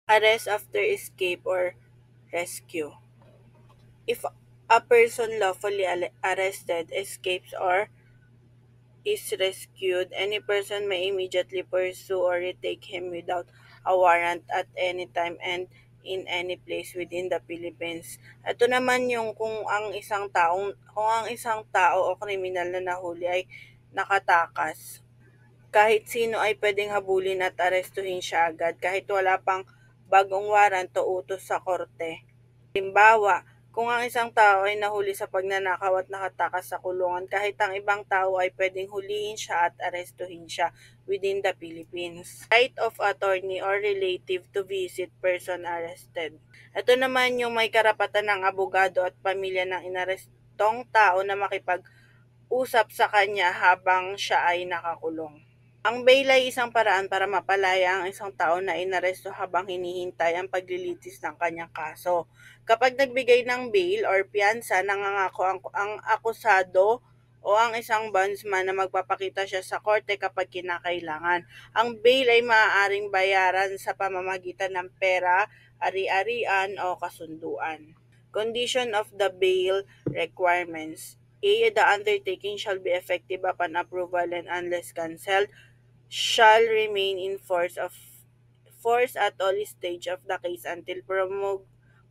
Arrest after escape or rescue. If a person lawfully arrested, escapes, or is rescued, any person may immediately pursue or retake him without a warrant at any time and in any place within the Philippines. Ito naman yung kung ang isang tao o kriminal na nahuli ay nakatakas. Kahit sino ay pwedeng habulin at arestuhin siya agad kahit wala pang bagong warrant o utos sa korte. Halimbawa, kung ang isang tao ay nahuli sa pagnanakaw at nakatakas sa kulungan, kahit ang ibang tao ay pwedeng hulihin siya at arestuhin siya within the Philippines. Right of attorney or relative to visit person arrested. Ito naman yung may karapatan ng abogado at pamilya ng inarestong tao na makipag-usap sa kanya habang siya ay nakakulong. Ang bail ay isang paraan para mapalaya ang isang tao na inaresto habang hinihintay ang paglilitis ng kanyang kaso. Kapag nagbigay ng bail or piyansa, nangangako ang akusado o ang isang bondsman na magpapakita siya sa korte kapag kinakailangan. Ang bail ay maaaring bayaran sa pamamagitan ng pera, ari-arian o kasunduan. Condition of the bail requirements. A. The undertaking shall be effective upon approval and unless cancelled, shall remain in force at all stage of the case until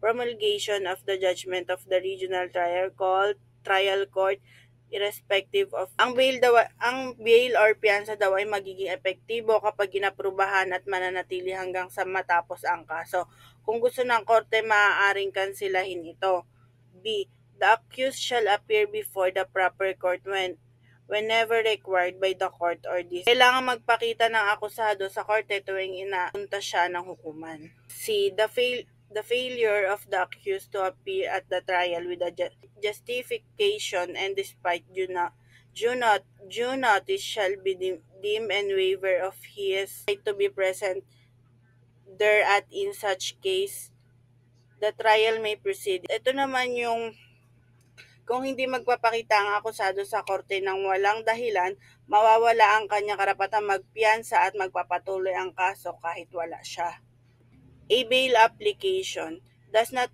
promulgation of the judgment of the regional trial court irrespective of ang bail or piyansa daw ay magiging epektibo kapag inaprubahan at mananatili hanggang sa matapos ang kaso. Kung gusto ng korte, maaaring kansilahin ito. B. The accused shall appear before the proper court whenever required by the court or this. Kailangan magpakita ng akusado sa korte tuwing inapunta siya ng hukuman. C. The failure of the accused to appear at the trial with a justification and despite due notice shall be deemed and waiver of his right to be present thereat in such case the trial may proceed. Ito naman yung kung hindi magpapakita ang akusado sa korte ng walang dahilan, mawawala ang kanyang karapatang magpiyansa at magpapatuloy ang kaso kahit wala siya. A bail application does not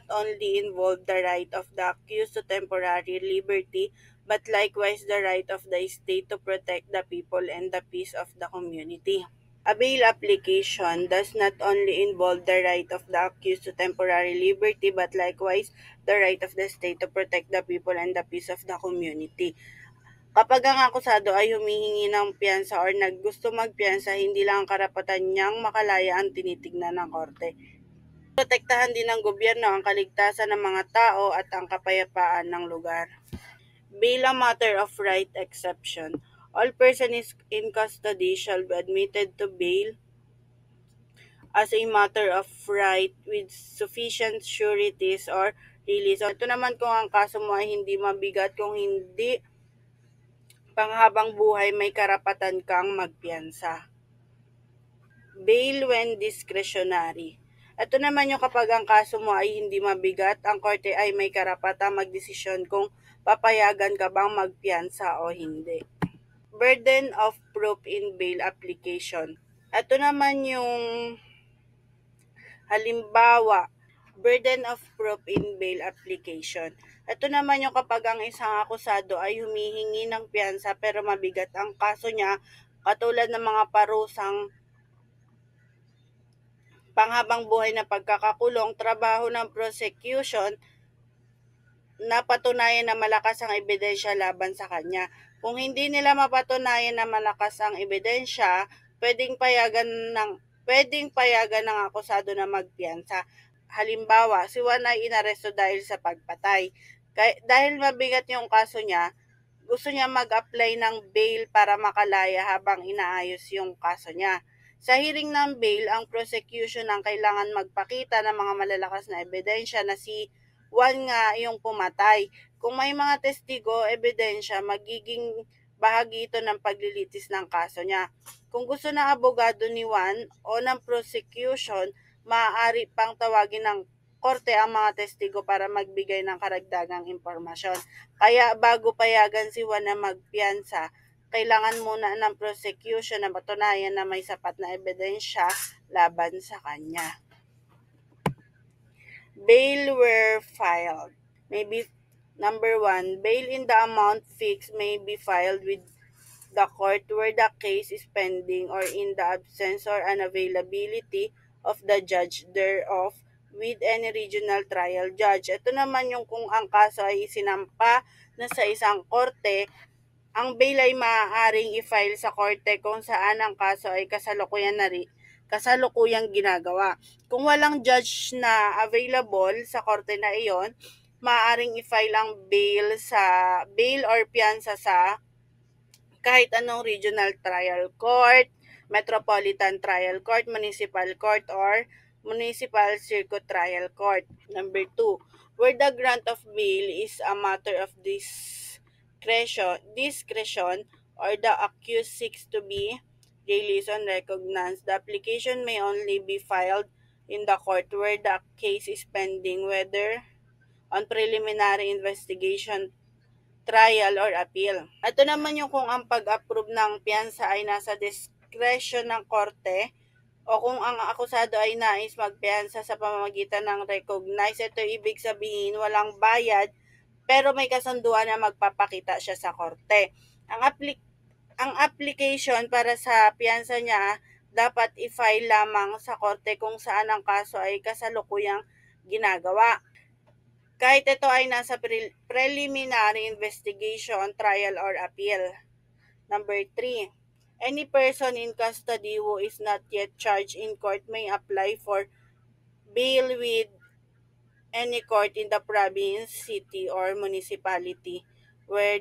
only involve the right of the accused to temporary liberty, but likewise the right of the state to protect the people and the peace of the community. A bail application does not only involve the right of the accused to temporary liberty but likewise the right of the state to protect the people and the peace of the community. Kapag ang akusado ay humihingi ng piyansa or naggusto magpiyansa, hindi lang ang karapatan niyang makalaya ang tinitignan ng korte. Protektahan din ng gobyerno ang kaligtasan ng mga tao at ang kapayapaan ng lugar. Bail a matter of right exception. All persons in custody shall be admitted to bail as a matter of right with sufficient sureties or release. Ito naman kung ang kaso mo ay hindi mabigat, kung hindi panghabang buhay, may karapatan kang magpiyansa. Bail when discretionary. Ito naman yung kapag ang kaso mo ay hindi mabigat, ang korte ay may karapatang magdesisyon kung papayagan ka bang magpiyansa o hindi. Burden of proof in bail application. Ito naman yung halimbawa, burden of proof in bail application. Ito naman yung kapag ang isang akusado ay humihingi ng piyansa pero mabigat ang kaso niya, katulad ng mga parusang panghabang buhay na pagkakakulong, trabaho ng prosecution na patunayan na malakas ang ebidensya laban sa kanya. Kung hindi nila mapatunayan na malakas ang ebidensya, pwedeng payagan ng akusado na magpiyansa. Halimbawa, si Juan ay inaresto dahil sa pagpatay. Dahil mabigat yung kaso niya, gusto niya mag-apply ng bail para makalaya habang inaayos yung kaso niya. Sa hearing ng bail, ang prosecution ang kailangan magpakita ng mga malalakas na ebidensya na si Juan nga yung pumatay. Kung may mga testigo, ebidensya, magiging bahagi ito ng paglilitis ng kaso niya. Kung gusto ng abogado ni Juan o ng prosecution, maaari pang tawagin ng korte ang mga testigo para magbigay ng karagdagang impormasyon. Kaya bago payagan si Juan na magpiyansa, kailangan muna ng prosecution na patunayan na may sapat na ebidensya laban sa kanya. Bail were filed. Maybe number 1, bail in the amount fixed may be filed with the court where the case is pending or in the absence or unavailability of the judge thereof with any regional trial judge. Ito naman yung kung ang kaso ay isinampa na sa isang korte, ang bail ay maaaring i-file sa korte kung saan ang kaso ay kasalukuyang ginagawa. Kung walang judge na available sa korte na iyon, maaaring i-file ang bail or piyansa sa kahit anong regional trial court, metropolitan trial court, municipal court, or municipal circuit trial court. Number 2, where the grant of bail is a matter of discretion or the accused seeks to be released on recognizance, the application may only be filed in the court where the case is pending, whether on preliminary investigation, trial, or appeal. Ito naman yung kung ang pag-approve ng piyansa ay nasa discretion ng korte o kung ang akusado ay nais magpiyansa sa pamamagitan ng recognize. Ito ibig sabihin walang bayad pero may kasunduan na magpapakita siya sa korte. Ang application para sa piyansa niya dapat i-file lamang sa korte kung saan ang kaso ay kasalukuyang ginagawa. Kahit ito ay nasa preliminary investigation, trial, or appeal. Number 3, any person in custody who is not yet charged in court may apply for bail with any court in the province, city, or municipality where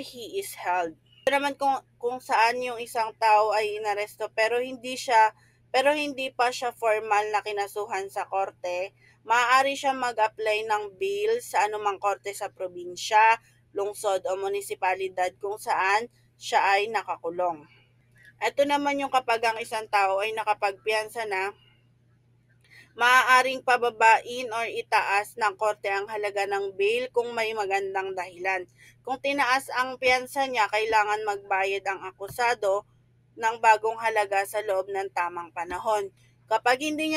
he is held. Ito naman kung saan yung isang tao ay inaresto pero hindi pa siya formal na kinasuhan sa korte, maaari siya mag-apply ng bail sa anumang korte sa probinsya, lungsod o munisipalidad kung saan siya ay nakakulong. Ito naman yung kapag ang isang tao ay nakapagpiyansa na, maaaring pababain or itaas ng korte ang halaga ng bail kung may magandang dahilan. Kung tinaas ang piyansa niya, kailangan magbayad ang akusado ng bagong halaga sa loob ng tamang panahon. Kapag hindi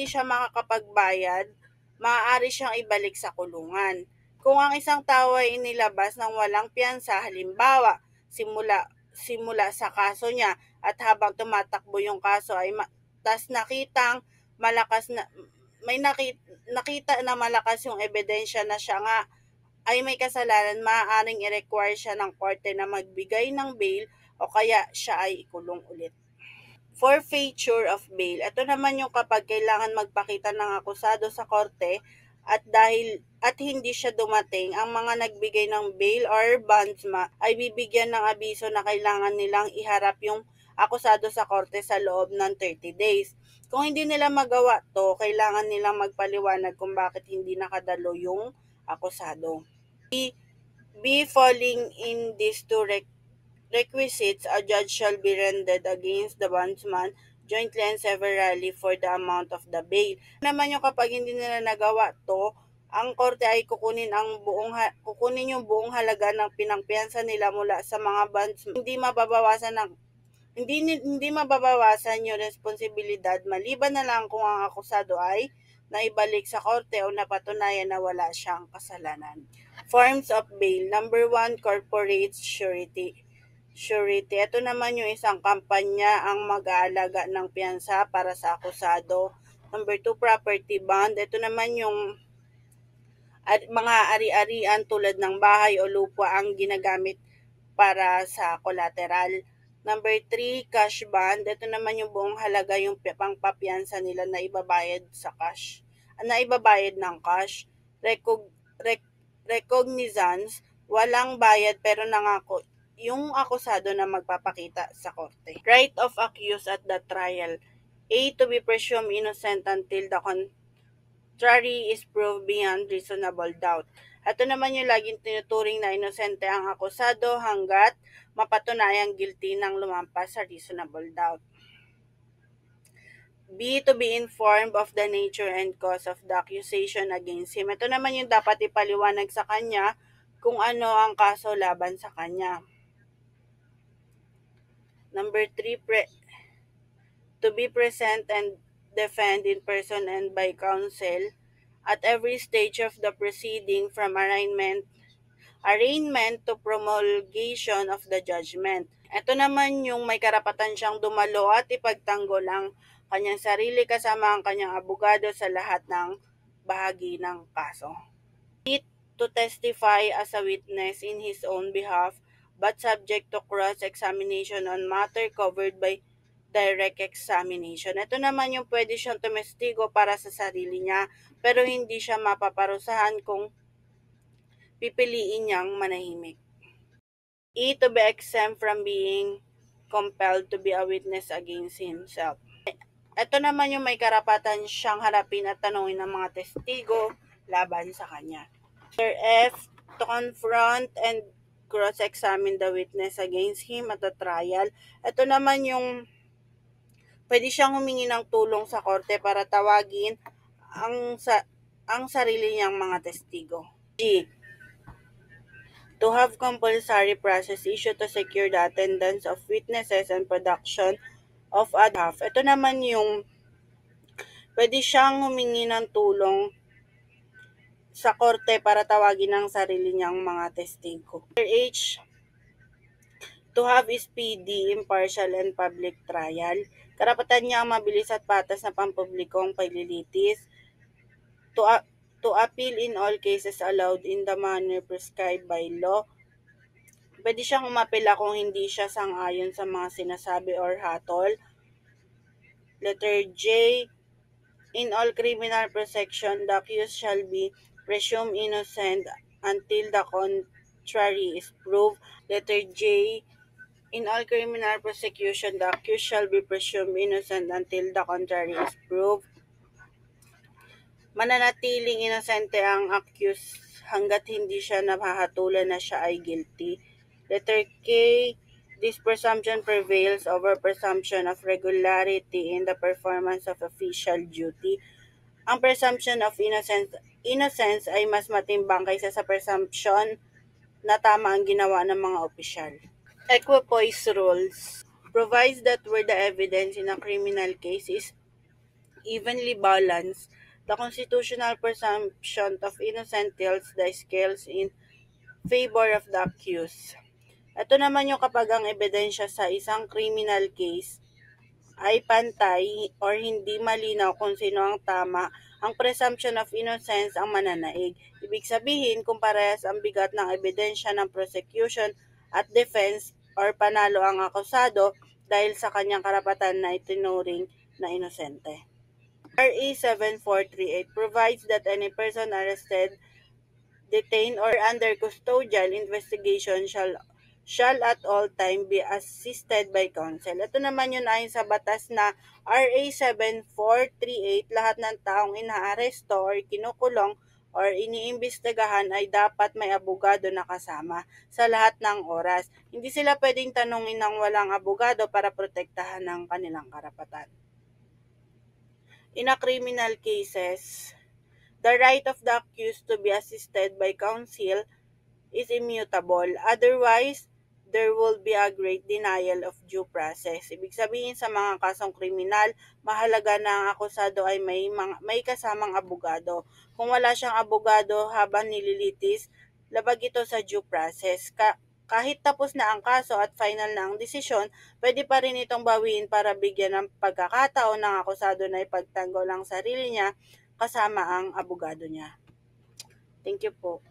siya makakapagbayad, maaari siyang ibalik sa kulungan. Kung ang isang tao ay inilabas ng walang piyansa, halimbawa, simula sa kaso niya at habang tumatakbo yung kaso ay nakitang malakas na nakita na malakas yung ebidensya na siya nga ay may kasalanan, maaaring i-require siya ng korte na magbigay ng bail o kaya siya ay ikulong ulit. Forfeiture of bail. Ito naman yung kapag kailangan magpakita ng akusado sa korte at hindi siya dumating, ang mga nagbigay ng bail or bondsman ay bibigyan ng abiso na kailangan nilang iharap yung akusado sa korte sa loob ng 30 days. Kung hindi nila magawa to, kailangan nilang magpaliwanag kung bakit hindi nakadalo yung akusado. Be falling in these two requisites, a judge shall be rendered against the bondsman jointly and severally for the amount of the bail. Naman yung kapag hindi nila nagawa to, ang korte ay kukunin yung buong halaga ng pinangpiyansa nila mula sa mga bondsman. Hindi mababawasan yung responsibilidad maliban na lang kung ang akusado ay naibalik sa korte o napatunayan na wala siyang kasalanan. Forms of bail. Number 1, corporate surety. Ito naman yung isang kampanya ang mag-aalaga ng piyansa para sa akusado. Number 2, property bond. Ito naman yung mga ari-arian tulad ng bahay o lupa ang ginagamit para sa collateral. Number 3, cash bond. Ito naman yung buong halaga yung pangpapiyansa nila na ibabayad ng cash. Recognizance, walang bayad pero nangako yung akusado na magpapakita sa korte. Right of accused at the trial. A, to be presumed innocent until the contrary is proved beyond reasonable doubt. Ito naman yung laging tinuturing na inosente ang akusado hanggat mapatunayang guilty nang lumampas sa reasonable doubt. B, to be informed of the nature and cause of the accusation against him. Ito naman yung dapat ipaliwanag sa kanya kung ano ang kaso laban sa kanya. Number 3, to be present and defend in person and by counsel at every stage of the proceeding from arraignment to promulgation of the judgment. Ito naman yung may karapatan siyang dumalo at ipagtanggol ang kanyang sarili kasama ang kanyang abogado sa lahat ng bahagi ng kaso. To testify as a witness in his own behalf but subject to cross-examination on matter covered by direct examination. Ito naman yung pwede siyang tumestigo para sa sarili niya pero hindi siya mapaparusahan kung pipiliin niyang manahimik. To be exempt from being compelled to be a witness against himself. Ito naman yung may karapatan siyang harapin at tanungin ng mga testigo laban sa kanya. F. To confront and cross-examine the witness against him at the trial. Ito naman yung pwede siyang humingi ng tulong sa korte para tawagin ang sarili niyang mga testigo. G. To have compulsory process issue to secure the attendance of witnesses and production of half. Ito naman yung pwede siyang humingi ng tulong sa korte para tawagin ang sarili niyang mga testigo. H. To have speedy, impartial, and public trial. Karapatan niya ang mabilis at patas na pampublikong paglilitis. To appeal in all cases allowed in the manner prescribed by law. Pwede siyang umapela kung hindi siya sang-ayon sa mga sinasabi or hatol. Letter J. In all criminal prosecution, the accused shall be presumed innocent until the contrary is proved. Letter J. In all criminal prosecution, the accused shall be presumed innocent until the contrary is proved. Mananatiling inosente ang accused hanggat hindi siya nahahatulan na siya ay guilty. Letter K. This presumption prevails over presumption of regularity in the performance of official duty. Ang presumption of innocence ay mas matimbang kaysa sa presumption na tama ang ginawa ng mga opisyal. Equipoise rules provides that where the evidence in a criminal case is evenly balanced, the constitutional presumption of innocence tilts the scales in favor of the accused. Ito naman yung kapag ang ebidensya sa isang criminal case ay pantay or hindi malinaw kung sino ang tama, ang presumption of innocence ang mananaig. Ibig sabihin, kung parehas ang bigat ng ebidensya ng prosecution at defense or panalo ang akusado dahil sa kanyang karapatan na itinuring na inosente. RA 7438 provides that any person arrested, detained, or under custodial investigation shall at all time be assisted by counsel. Ito naman yun ayon sa batas na RA 7438, lahat ng taong inaaresto or kinukulong or iniimbestigahan ay dapat may abogado na kasama sa lahat ng oras. Hindi sila pwedeng tanungin ng walang abogado para protektahan ng kanilang karapatan. In a criminal cases, the right of the accused to be assisted by counsel is immutable. Otherwise, there will be a great denial of due process. Ibig sabihin sa mga kasong kriminal, mahalaga na ang akusado ay may kasamang abogado. Kung wala siyang abogado habang nililitis, labag ito sa due process. Kahit tapos na ang kaso at final na ang desisyon, pwede pa rin itong bawiin para bigyan ng pagkakataon ng akusado na ipagtanggol ang sarili niya kasama ang abogado niya. Thank you po.